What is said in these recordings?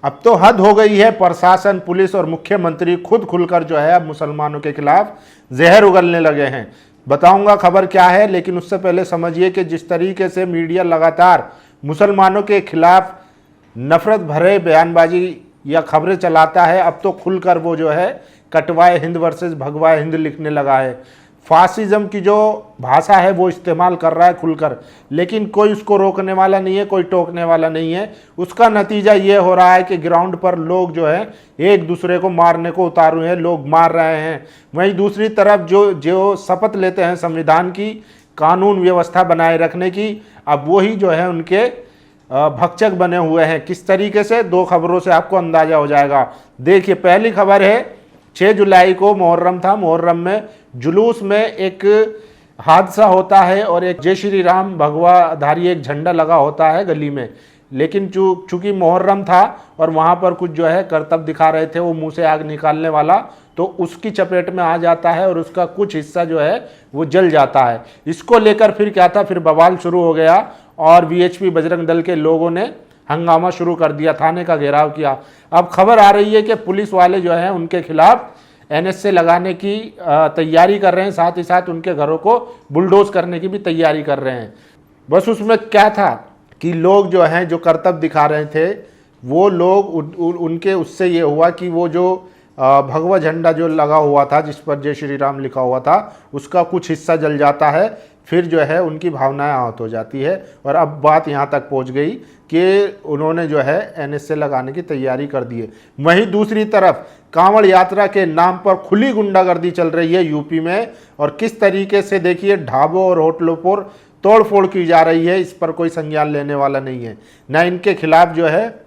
अब तो हद हो गई है। प्रशासन, पुलिस और मुख्यमंत्री खुद खुलकर जो है अब मुसलमानों के खिलाफ जहर उगलने लगे हैं। बताऊंगा खबर क्या है, लेकिन उससे पहले समझिए कि जिस तरीके से मीडिया लगातार मुसलमानों के खिलाफ नफरत भरे बयानबाजी या खबरें चलाता है, अब तो खुलकर वो जो है कटवाए हिंद वर्सेस भगवाए हिंद लिखने लगा है। फासिज्म की जो भाषा है वो इस्तेमाल कर रहा है खुलकर, लेकिन कोई उसको रोकने वाला नहीं है, कोई टोकने वाला नहीं है। उसका नतीजा ये हो रहा है कि ग्राउंड पर लोग जो है एक दूसरे को मारने को उतारू हैं, लोग मार रहे हैं। वहीं दूसरी तरफ जो जो शपथ लेते हैं संविधान की, कानून व्यवस्था बनाए रखने की, अब वही जो है उनके भक्षक बने हुए हैं। किस तरीके से, दो खबरों से आपको अंदाजा हो जाएगा। देखिए, पहली खबर है 6 जुलाई को मुहर्रम था। मुहर्रम में जुलूस में एक हादसा होता है और एक जय श्री राम भगवाधारी एक झंडा लगा होता है गली में, लेकिन चूंकि मुहर्रम था और वहाँ पर कुछ जो है करतब दिखा रहे थे वो मुंह से आग निकालने वाला, तो उसकी चपेट में आ जाता है और उसका कुछ हिस्सा जो है वो जल जाता है। इसको लेकर फिर क्या था, फिर बवाल शुरू हो गया और वीएचपी बजरंग दल के लोगों ने हंगामा शुरू कर दिया, थाने का घेराव किया। अब खबर आ रही है कि पुलिस वाले जो हैं उनके खिलाफ एनएसए लगाने की तैयारी कर रहे हैं, साथ ही साथ उनके घरों को बुलडोज करने की भी तैयारी कर रहे हैं। बस उसमें क्या था कि लोग जो हैं जो करतब दिखा रहे थे वो लोग उनके उससे ये हुआ कि वो जो भगवा झंडा जो लगा हुआ था जिस पर जय श्री राम लिखा हुआ था उसका कुछ हिस्सा जल जाता है, फिर जो है उनकी भावनाएं आहत हो जाती है। और अब बात यहाँ तक पहुँच गई कि उन्होंने जो है एनएसए लगाने की तैयारी कर दी है। वहीं दूसरी तरफ कांवड़ यात्रा के नाम पर खुली गुंडागर्दी चल रही है यूपी में, और किस तरीके से देखिए ढाबों और होटलों पर तोड़फोड़ की जा रही है। इस पर कोई संज्ञान लेने वाला नहीं है। ना इनके खिलाफ जो है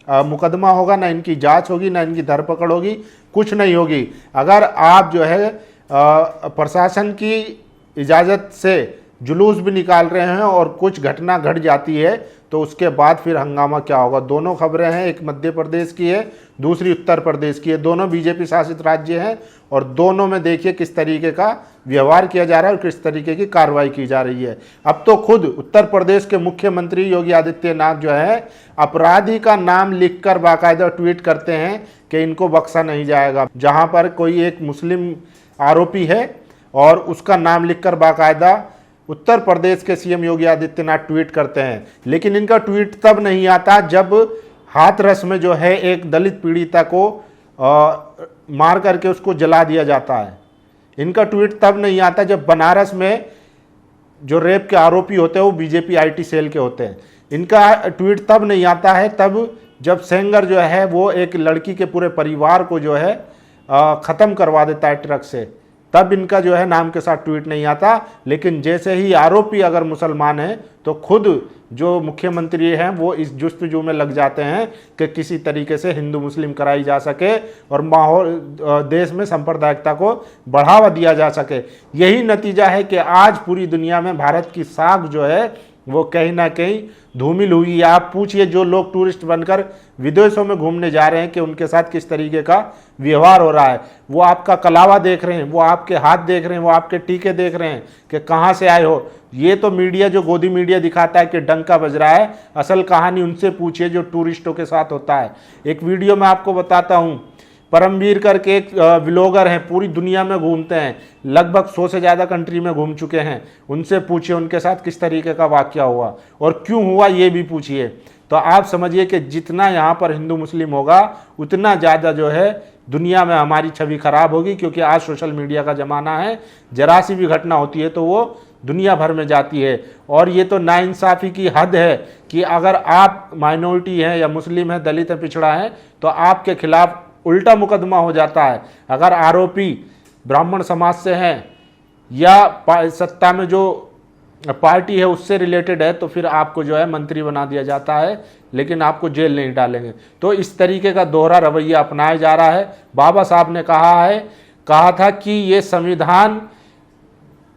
मुकदमा होगा, ना इनकी जांच होगी, ना इनकी धरपकड़ होगी, कुछ नहीं होगी। अगर आप जो है प्रशासन की इजाज़त से जुलूस भी निकाल रहे हैं और कुछ घटना घट जाती है तो उसके बाद फिर हंगामा क्या होगा। दोनों खबरें हैं, एक मध्य प्रदेश की है, दूसरी उत्तर प्रदेश की है। दोनों बीजेपी शासित राज्य हैं और दोनों में देखिए किस तरीके का व्यवहार किया जा रहा है और किस तरीके की कार्रवाई की जा रही है। अब तो खुद उत्तर प्रदेश के मुख्यमंत्री योगी आदित्यनाथ जो है अपराधी का नाम लिखकर बाकायदा ट्वीट करते हैं कि इनको बख्शा नहीं जाएगा। जहां पर कोई एक मुस्लिम आरोपी है और उसका नाम लिखकर बाकायदा उत्तर प्रदेश के सीएम योगी आदित्यनाथ ट्वीट करते हैं, लेकिन इनका ट्वीट तब नहीं आता जब हाथरस में जो है एक दलित पीड़िता को मार करके उसको जला दिया जाता है। इनका ट्वीट तब नहीं आता जब बनारस में जो रेप के आरोपी होते हैं वो बीजेपी आईटी सेल के होते हैं। इनका ट्वीट तब नहीं आता है तब जब सेंगर जो है वो एक लड़की के पूरे परिवार को जो है ख़त्म करवा देता है ट्रक से, तब इनका जो है नाम के साथ ट्वीट नहीं आता। लेकिन जैसे ही आरोपी अगर मुसलमान है तो खुद जो मुख्यमंत्री हैं वो इस जुस्तजू में लग जाते हैं कि किसी तरीके से हिंदू मुस्लिम कराई जा सके और माहौल देश में सांप्रदायिकता को बढ़ावा दिया जा सके। यही नतीजा है कि आज पूरी दुनिया में भारत की साख जो है वो कहीं ना कहीं धूमिल हुई है। आप पूछिए जो लोग टूरिस्ट बनकर विदेशों में घूमने जा रहे हैं कि उनके साथ किस तरीके का व्यवहार हो रहा है। वो आपका कलावा देख रहे हैं, वो आपके हाथ देख रहे हैं, वो आपके टीके देख रहे हैं कि कहाँ से आए हो। ये तो मीडिया जो गोदी मीडिया दिखाता है कि डंका बज रहा है, असल कहानी उनसे पूछिए जो टूरिस्टों के साथ होता है। एक वीडियो में आपको बताता हूँ, परमवीर करके एक व्लॉगर हैं, पूरी दुनिया में घूमते हैं, लगभग 100 से ज़्यादा कंट्री में घूम चुके हैं। उनसे पूछिए उनके साथ किस तरीके का वाकया हुआ और क्यों हुआ ये भी पूछिए। तो आप समझिए कि जितना यहाँ पर हिंदू मुस्लिम होगा उतना ज़्यादा जो है दुनिया में हमारी छवि खराब होगी, क्योंकि आज सोशल मीडिया का ज़माना है। जरा सी भी घटना होती है तो वो दुनिया भर में जाती है। और ये तो नाइंसाफ़ी की हद है कि अगर आप माइनॉरिटी हैं या मुस्लिम हैं, दलित है, पिछड़ा है, तो आपके खिलाफ उल्टा मुकदमा हो जाता है। अगर आरोपी ब्राह्मण समाज से हैं या सत्ता में जो पार्टी है उससे रिलेटेड है तो फिर आपको जो है मंत्री बना दिया जाता है, लेकिन आपको जेल नहीं डालेंगे। तो इस तरीके का दोहरा रवैया अपनाया जा रहा है। बाबा साहब ने कहा था कि ये संविधान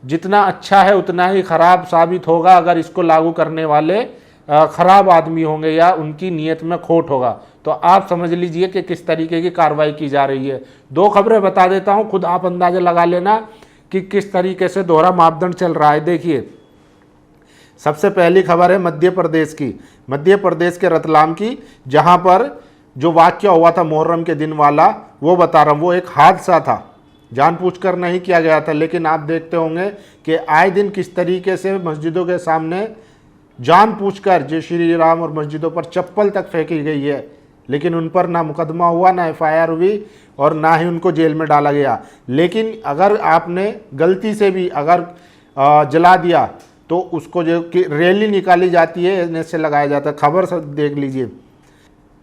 जितना अच्छा है उतना ही खराब साबित होगा अगर इसको लागू करने वाले खराब आदमी होंगे या उनकी नीयत में खोट होगा। तो आप समझ लीजिए कि किस तरीके की कार्रवाई की जा रही है। दो खबरें बता देता हूं, खुद आप अंदाजा लगा लेना कि किस तरीके से दोहरा मापदंड चल रहा है। देखिए, सबसे पहली खबर है मध्य प्रदेश की, मध्य प्रदेश के रतलाम की, जहां पर जो वाकया हुआ था मुहर्रम के दिन वाला, वो बता रहा हूँ। वो एक हादसा था, जानबूझकर नहीं किया गया था। लेकिन आप देखते होंगे कि आए दिन किस तरीके से मस्जिदों के सामने जानबूझकर जय श्री राम और मस्जिदों पर चप्पल तक फेंकी गई है, लेकिन उन पर ना मुकदमा हुआ, ना एफआईआर हुई और ना ही उनको जेल में डाला गया। लेकिन अगर आपने गलती से भी अगर जला दिया तो उसको जो कि रैली निकाली जाती है, एनएसए लगाया जाता है। खबर सब देख लीजिए।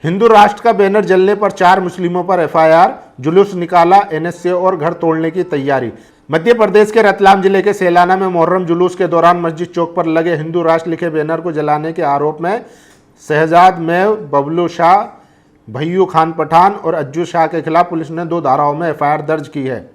हिंदू राष्ट्र का बैनर जलने पर 4 मुस्लिमों पर एफआईआर, जुलूस निकाला एनएसए और घर तोड़ने की तैयारी। मध्य प्रदेश के रतलाम जिले के सेलाना में मुहर्रम जुलूस के दौरान मस्जिद चौक पर लगे हिंदू राष्ट्र लिखे बैनर को जलाने के आरोप में शहजाद मेव, बबलू शाह, भैयू खान पठान और अज्जू शाह के खिलाफ पुलिस ने 2 धाराओं में एफआईआर दर्ज की है।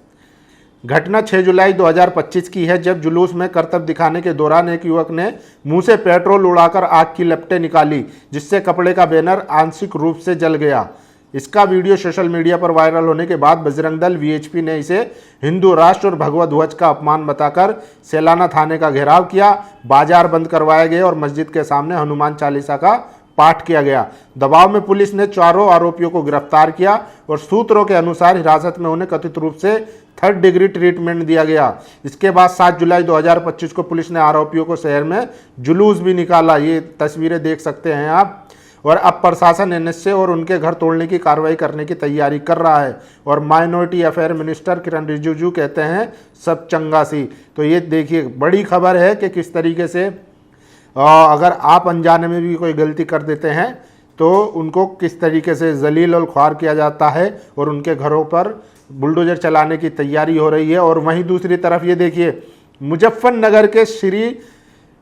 घटना 6 जुलाई 2025 की है, जब जुलूस में करतब दिखाने के दौरान एक युवक ने मुंह से पेट्रोल उड़ाकर आग की लपटें निकाली, जिससे कपड़े का बैनर आंशिक रूप से जल गया। इसका वीडियो सोशल मीडिया पर वायरल होने के बाद बजरंग दल वीएचपी ने इसे हिंदू राष्ट्र और भगवा ध्वज का अपमान बताकर सेलाना थाने का घेराव किया। बाजार बंद करवाए गए और मस्जिद के सामने हनुमान चालीसा का पाठ किया गया। दबाव में पुलिस ने 4 आरोपियों को गिरफ्तार किया और सूत्रों के अनुसार हिरासत में उन्हें कथित रूप से 3rd डिग्री ट्रीटमेंट दिया गया। इसके बाद 7 जुलाई 2025 को पुलिस ने आरोपियों को शहर में जुलूस भी निकाला। ये तस्वीरें देख सकते हैं आप। और अब प्रशासन एनएसए और उनके घर तोड़ने की कार्रवाई करने की तैयारी कर रहा है। और माइनॉरिटी अफेयर मिनिस्टर किरण रिजिजू कहते हैं सब चंगा सी। तो ये देखिए, बड़ी खबर है कि किस तरीके से अगर आप अनजाने में भी कोई गलती कर देते हैं तो उनको किस तरीके से जलील और ख्वार किया जाता है और उनके घरों पर बुलडोजर चलाने की तैयारी हो रही है। और वहीं दूसरी तरफ ये देखिए, मुजफ्फरनगर के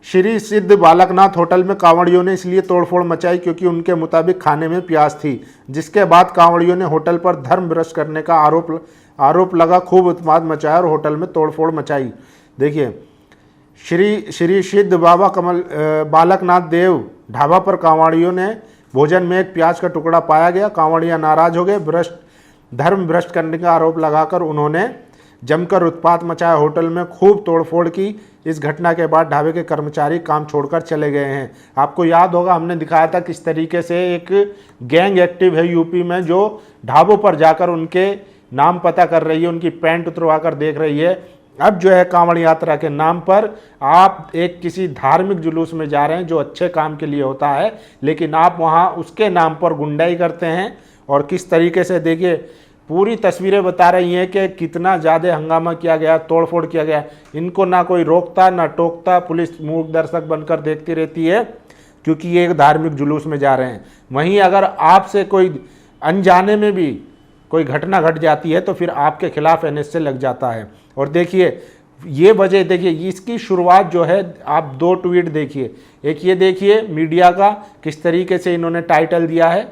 श्री सिद्ध बालकनाथ होटल में कांवड़ियों ने इसलिए तोड़फोड़ मचाई क्योंकि उनके मुताबिक खाने में प्याज थी, जिसके बाद कांवड़ियों ने होटल पर धर्म भ्रष्ट करने का आरोप लगा, खूब उत्पात मचाया और होटल में तोड़फोड़ मचाई। देखिए, श्री सिद्ध बाबा बालकनाथ देव ढाबा पर कांवड़ियों ने भोजन में एक प्याज का टुकड़ा पाया गया। कांवड़ियां नाराज हो गए। धर्म भ्रष्ट करने का आरोप लगाकर उन्होंने जमकर उत्पात मचाया, होटल में खूब तोड़फोड़ की। इस घटना के बाद ढाबे के कर्मचारी काम छोड़कर चले गए हैं। आपको याद होगा, हमने दिखाया था किस तरीके से एक गैंग एक्टिव है यूपी में, जो ढाबों पर जाकर उनके नाम पता कर रही है, उनकी पैंट उतरवा कर देख रही है। अब जो है कांवड़ यात्रा के नाम पर आप एक किसी धार्मिक जुलूस में जा रहे हैं जो अच्छे काम के लिए होता है, लेकिन आप वहाँ उसके नाम पर गुंडाई करते हैं। और किस तरीके से देखिए, पूरी तस्वीरें बता रही हैं कि कितना ज़्यादा हंगामा किया गया, तोड़फोड़ किया गया। इनको ना कोई रोकता ना टोकता, पुलिस मूक दर्शक बनकर देखती रहती है क्योंकि ये एक धार्मिक जुलूस में जा रहे हैं। वहीं अगर आपसे कोई अनजाने में भी कोई घटना घट जाती है तो फिर आपके खिलाफ एनएसए लग जाता है। और देखिए, ये वजह देखिए, इसकी शुरुआत जो है, आप 2 ट्वीट देखिए। एक ये देखिए मीडिया का किस तरीके से इन्होंने टाइटल दिया है,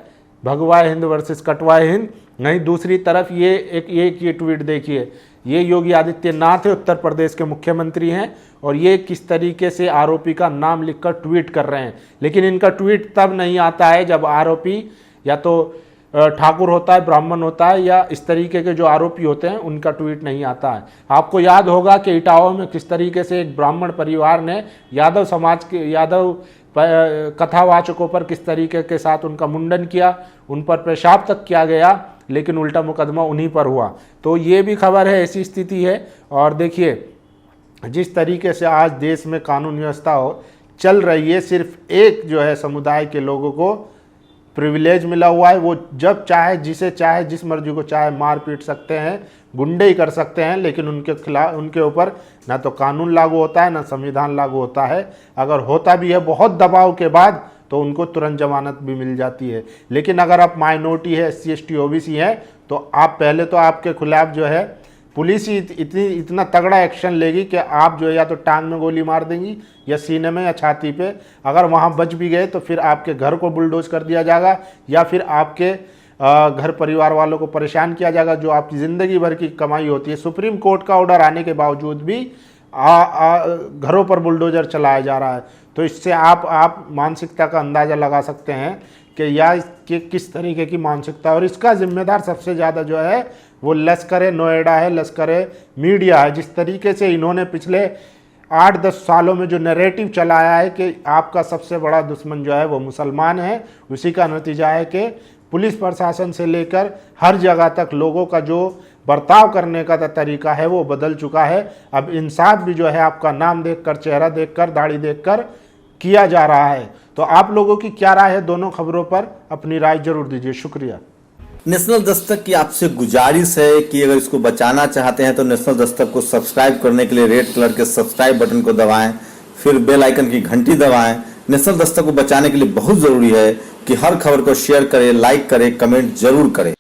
भगवाए हिंद वर्सेस कटवाए हिंद। नहीं, दूसरी तरफ ये ट्वीट देखिए, ये योगी आदित्यनाथ है, उत्तर प्रदेश के मुख्यमंत्री हैं, और ये किस तरीके से आरोपी का नाम लिखकर ट्वीट कर रहे हैं। लेकिन इनका ट्वीट तब नहीं आता है जब आरोपी या तो ठाकुर होता है, ब्राह्मण होता है, या इस तरीके के जो आरोपी होते हैं उनका ट्वीट नहीं आता है। आपको याद होगा कि इटावा में किस तरीके से एक ब्राह्मण परिवार ने यादव समाज के कथावाचकों पर किस तरीके के साथ उनका मुंडन किया, उन पर पेशाब तक किया गया, लेकिन उल्टा मुकदमा उन्हीं पर हुआ। तो ये भी खबर है, ऐसी स्थिति है। और देखिए, जिस तरीके से आज देश में कानून व्यवस्था चल रही है, सिर्फ एक जो है समुदाय के लोगों को प्रिविलेज मिला हुआ है। वो जब चाहे, जिसे चाहे, जिस मर्जी को चाहे मार पीट सकते हैं, गुंडे ही कर सकते हैं, लेकिन उनके खिलाफ, उनके ऊपर ना तो कानून लागू होता है ना संविधान लागू होता है। अगर होता भी है बहुत दबाव के बाद तो उनको तुरंत जमानत भी मिल जाती है। लेकिन अगर आप माइनॉरिटी है, SC ST OBC है, तो आप पहले तो आपके खिलाफ जो है पुलिस ही इतना तगड़ा एक्शन लेगी कि आप जो है या तो टांग में गोली मार देंगी या सीने में या छाती पे। अगर वहाँ बच भी गए तो फिर आपके घर को बुलडोज कर दिया जाएगा या फिर आपके घर परिवार वालों को परेशान किया जाएगा, जो आपकी ज़िंदगी भर की कमाई होती है। सुप्रीम कोर्ट का ऑर्डर आने के बावजूद भी घरों पर बुलडोजर चलाया जा रहा है। तो इससे आप मानसिकता का अंदाज़ा लगा सकते हैं कि किस तरीके की मानसिकता। और इसका जिम्मेदार सबसे ज़्यादा जो है वो लश्कर नोएडा है, लश्कर मीडिया है। जिस तरीके से इन्होंने पिछले 8-10 सालों में जो नैरेटिव चलाया है कि आपका सबसे बड़ा दुश्मन जो है वो मुसलमान है, उसी का नतीजा है कि पुलिस प्रशासन से लेकर हर जगह तक लोगों का जो बर्ताव करने का तरीका है वो बदल चुका है। अब इंसाफ भी जो है आपका नाम देखकर, चेहरा देखकर, दाढ़ी देखकर किया जा रहा है। तो आप लोगों की क्या राय है दोनों खबरों पर? अपनी राय जरूर दीजिए। शुक्रिया। नेशनल दस्तक की आपसे गुजारिश है कि अगर इसको बचाना चाहते हैं तो नेशनल दस्तक को सब्सक्राइब करने के लिए रेड कलर के सब्सक्राइब बटन को दबाएं, फिर बेल आइकन की घंटी दबाएं। नेशनल दस्तक को बचाने के लिए बहुत जरूरी है कि हर खबर को शेयर करें, लाइक करें, कमेंट जरूर करें।